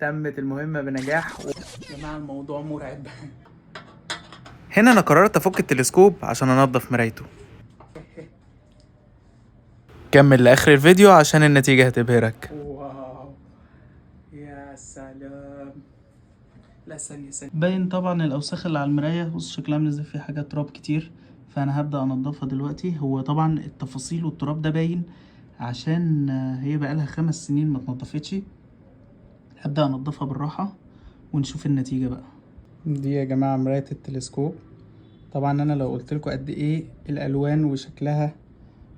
تمت المهمة بنجاح يا جماعة الموضوع مرعب. هنا انا قررت افك التلسكوب عشان انضف مرايته. كمل لاخر الفيديو عشان النتيجة هتبهرك. واو يا سلام. لا ثانية باين طبعا الاوساخ اللي على المرايه، بص شكلها عامل ازاي، فيه حاجات تراب كتير. فانا هبدا انضفها دلوقتي. هو طبعا التفاصيل والتراب ده باين عشان هي بقالها 5 سنين ما اتنضفتش. هبدا انضفها بالراحه ونشوف النتيجه بقى. دي يا جماعة مراية التلسكوب. طبعا انا لو قلت لكم قد ايه الالوان وشكلها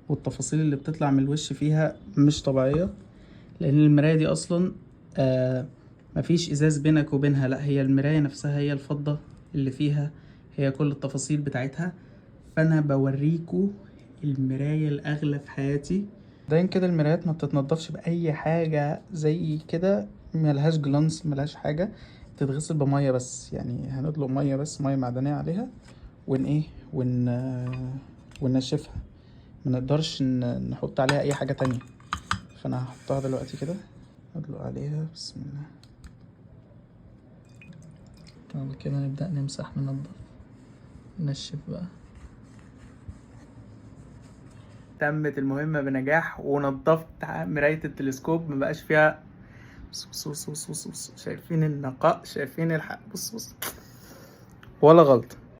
والتفاصيل اللي بتطلع من الوش فيها مش طبيعية، لان المراية دي اصلا مفيش ازاز بينك وبينها، لا هي المراية نفسها هي الفضة اللي فيها، هي كل التفاصيل بتاعتها. فانا بوريكوا المراية الاغلى في حياتي. دايما كده المرايات ما بتتنضفش باي حاجة زي كده، ملهاش جلانس ملهاش حاجة، تتغسل بمية بس. يعني هنطلق مية بس، مية معدنية عليها وننشفها. ما نقدرش نحط عليها اي حاجة تانية. فانا هحطها دلوقتي كده، ادلق عليها بسم الله. بعد كده نبدأ نمسح ننضف ننشف بقى. تمت المهمة بنجاح ونضفت مراية التلسكوب، مبقاش فيها بص شايفين النقاء، شايفين الحق، بص ولا غلطة.